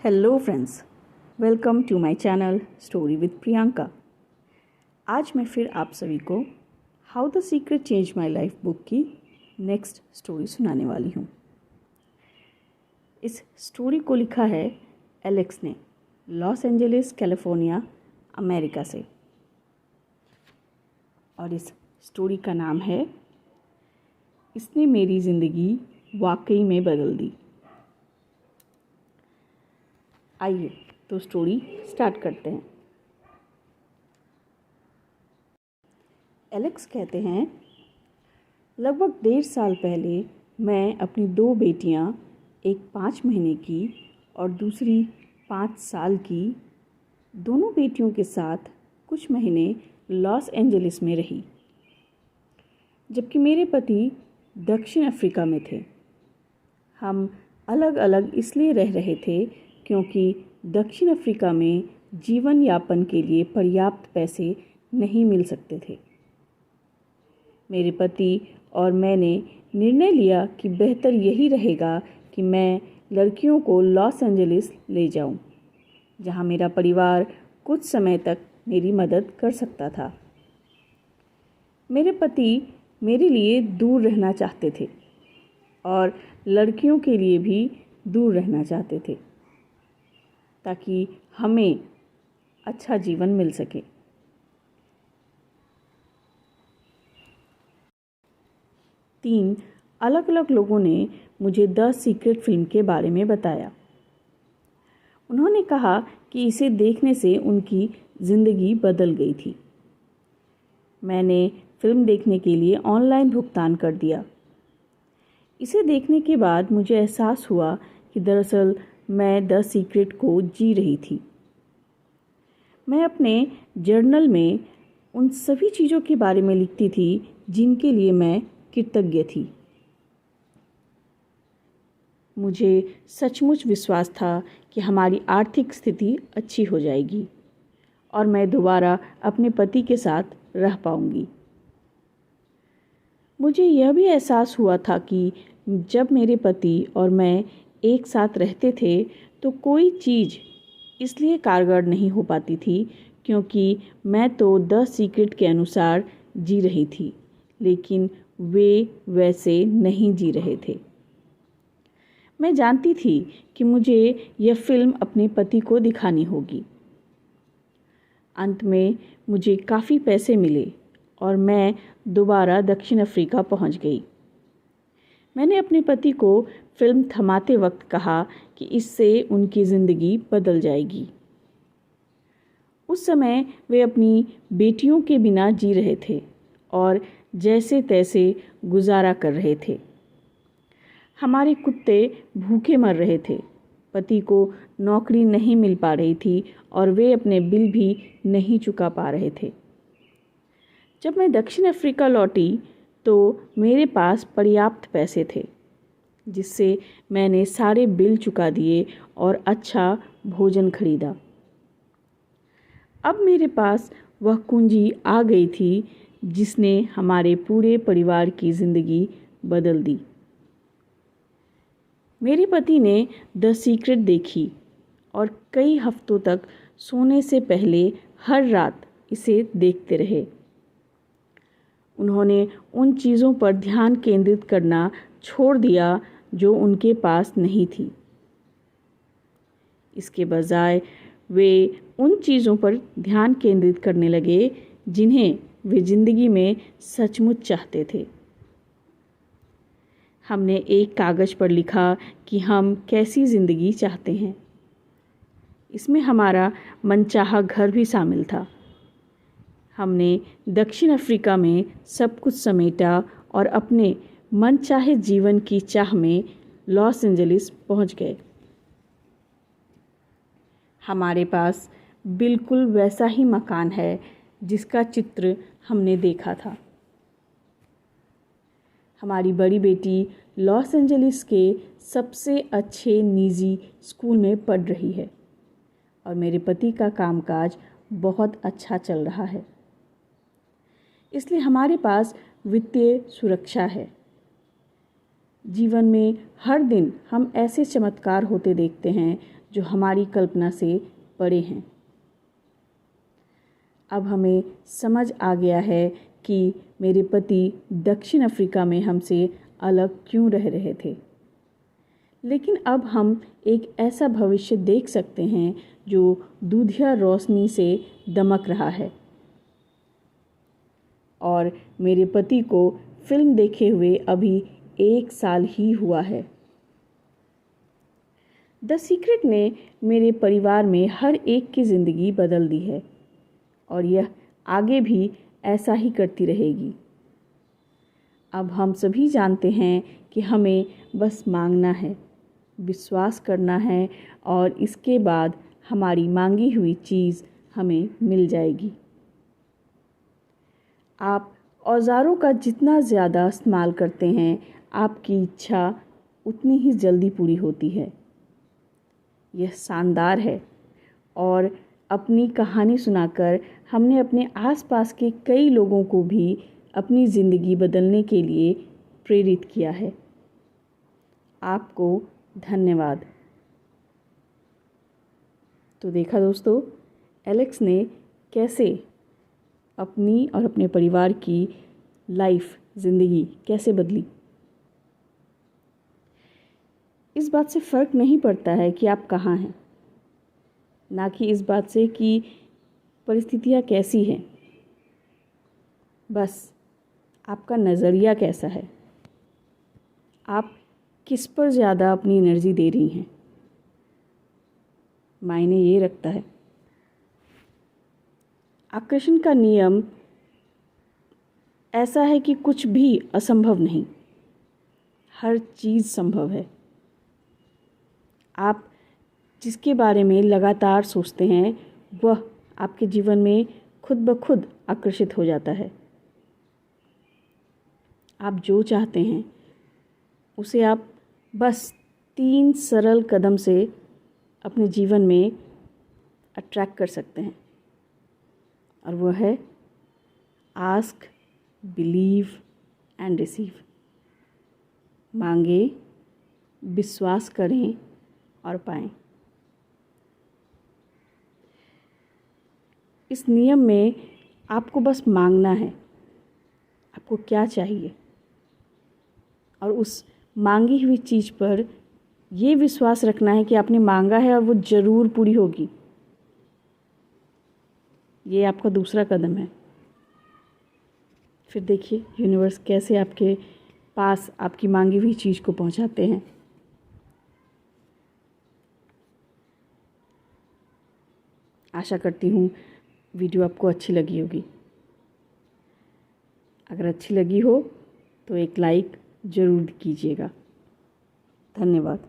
Hello friends, welcome to my channel story with Priyanka. आज मैं फिर आप सभी को how the secret change my life book की नेक्स्ट स्टोरी सुनाने वाली हूँ। इस स्टोरी को लिखा है एलेक्स ने, लॉस एंजलिस कैलिफोर्निया, अमेरिका से। और इस स्टोरी का नाम है इसने मेरी ज़िंदगी वाकई में बदल दी। आइए तो स्टोरी स्टार्ट करते हैं। एलेक्स कहते हैं, लगभग 1.5 साल पहले मैं अपनी 2 बेटियां, एक 5 महीने की और दूसरी 5 साल की, दोनों बेटियों के साथ कुछ महीने लॉस एंजलिस में रही, जबकि मेरे पति दक्षिण अफ्रीका में थे। हम अलग अलग इसलिए रह रहे थे क्योंकि दक्षिण अफ्रीका में जीवन यापन के लिए पर्याप्त पैसे नहीं मिल सकते थे। मेरे पति और मैंने निर्णय लिया कि बेहतर यही रहेगा कि मैं लड़कियों को लॉस एंजलिस ले जाऊं, जहां मेरा परिवार कुछ समय तक मेरी मदद कर सकता था। मेरे पति मेरे लिए दूर रहना चाहते थे और लड़कियों के लिए भी दूर रहना चाहते थे, ताकि हमें अच्छा जीवन मिल सके। तीन अलग अलग लोगों ने मुझे द सीक्रेट फिल्म के बारे में बताया। उन्होंने कहा कि इसे देखने से उनकी ज़िंदगी बदल गई थी। मैंने फिल्म देखने के लिए ऑनलाइन भुगतान कर दिया। इसे देखने के बाद मुझे एहसास हुआ कि दरअसल मैं द सीक्रेट को जी रही थी। मैं अपने जर्नल में उन सभी चीज़ों के बारे में लिखती थी जिनके लिए मैं कृतज्ञ थी। मुझे सचमुच विश्वास था कि हमारी आर्थिक स्थिति अच्छी हो जाएगी और मैं दोबारा अपने पति के साथ रह पाऊंगी। मुझे यह भी एहसास हुआ था कि जब मेरे पति और मैं एक साथ रहते थे तो कोई चीज़ इसलिए कारगर नहीं हो पाती थी क्योंकि मैं तो द सीक्रेट के अनुसार जी रही थी, लेकिन वे वैसे नहीं जी रहे थे। मैं जानती थी कि मुझे यह फिल्म अपने पति को दिखानी होगी। अंत में मुझे काफ़ी पैसे मिले और मैं दोबारा दक्षिण अफ्रीका पहुंच गई। मैंने अपने पति को फिल्म थमाते वक्त कहा कि इससे उनकी ज़िंदगी बदल जाएगी। उस समय वे अपनी बेटियों के बिना जी रहे थे और जैसे तैसे गुजारा कर रहे थे। हमारे कुत्ते भूखे मर रहे थे, पति को नौकरी नहीं मिल पा रही थी और वे अपने बिल भी नहीं चुका पा रहे थे। जब मैं दक्षिण अफ्रीका लौटी तो मेरे पास पर्याप्त पैसे थे, जिससे मैंने सारे बिल चुका दिए और अच्छा भोजन खरीदा। अब मेरे पास वह कुंजी आ गई थी जिसने हमारे पूरे परिवार की ज़िंदगी बदल दी। मेरे पति ने द सीक्रेट देखी और कई हफ्तों तक सोने से पहले हर रात इसे देखते रहे। उन्होंने उन चीज़ों पर ध्यान केंद्रित करना छोड़ दिया जो उनके पास नहीं थी। इसके बजाय वे उन चीज़ों पर ध्यान केंद्रित करने लगे जिन्हें वे ज़िंदगी में सचमुच चाहते थे। हमने एक कागज़ पर लिखा कि हम कैसी ज़िंदगी चाहते हैं। इसमें हमारा मनचाहा घर भी शामिल था। हमने दक्षिण अफ्रीका में सब कुछ समेटा और अपने मनचाहे जीवन की चाह में लॉस एंजलिस पहुंच गए। हमारे पास बिल्कुल वैसा ही मकान है जिसका चित्र हमने देखा था। हमारी बड़ी बेटी लॉस एंजलिस के सबसे अच्छे निजी स्कूल में पढ़ रही है और मेरे पति का कामकाज बहुत अच्छा चल रहा है, इसलिए हमारे पास वित्तीय सुरक्षा है। जीवन में हर दिन हम ऐसे चमत्कार होते देखते हैं जो हमारी कल्पना से परे हैं। अब हमें समझ आ गया है कि मेरे पति दक्षिण अफ्रीका में हमसे अलग क्यों रह रहे थे, लेकिन अब हम एक ऐसा भविष्य देख सकते हैं जो दूधिया रोशनी से दमक रहा है। और मेरे पति को फिल्म देखे हुए अभी 1 साल ही हुआ है। द सीक्रेट ने मेरे परिवार में हर एक की ज़िंदगी बदल दी है और यह आगे भी ऐसा ही करती रहेगी। अब हम सभी जानते हैं कि हमें बस मांगना है, विश्वास करना है और इसके बाद हमारी मांगी हुई चीज़ हमें मिल जाएगी। आप औज़ारों का जितना ज़्यादा इस्तेमाल करते हैं, आपकी इच्छा उतनी ही जल्दी पूरी होती है। यह शानदार है और अपनी कहानी सुनाकर हमने अपने आसपास के कई लोगों को भी अपनी ज़िंदगी बदलने के लिए प्रेरित किया है। आपको धन्यवाद। तो देखा दोस्तों, एलेक्स ने कैसे अपनी और अपने परिवार की लाइफ, ज़िंदगी कैसे बदली। इस बात से फ़र्क नहीं पड़ता है कि आप कहाँ हैं, ना कि इस बात से कि परिस्थितियाँ कैसी हैं। बस आपका नज़रिया कैसा है, आप किस पर ज़्यादा अपनी एनर्जी दे रही हैं, मायने ये रखता है। आकर्षण का नियम ऐसा है कि कुछ भी असंभव नहीं, हर चीज़ संभव है। आप जिसके बारे में लगातार सोचते हैं वह आपके जीवन में खुद ब खुद आकर्षित हो जाता है। आप जो चाहते हैं उसे आप बस 3 सरल कदम से अपने जीवन में अट्रैक्ट कर सकते हैं, और वह है आस्क, बिलीव एंड रिसीव। मांगे, विश्वास करें और पाएं। इस नियम में आपको बस मांगना है, आपको क्या चाहिए, और उस मांगी हुई चीज़ पर ये विश्वास रखना है कि आपने मांगा है और वो ज़रूर पूरी होगी। ये आपका दूसरा कदम है। फिर देखिए यूनिवर्स कैसे आपके पास आपकी मांगी हुई चीज़ को पहुंचाते हैं। आशा करती हूँ वीडियो आपको अच्छी लगी होगी। अगर अच्छी लगी हो तो एक लाइक ज़रूर कीजिएगा। धन्यवाद।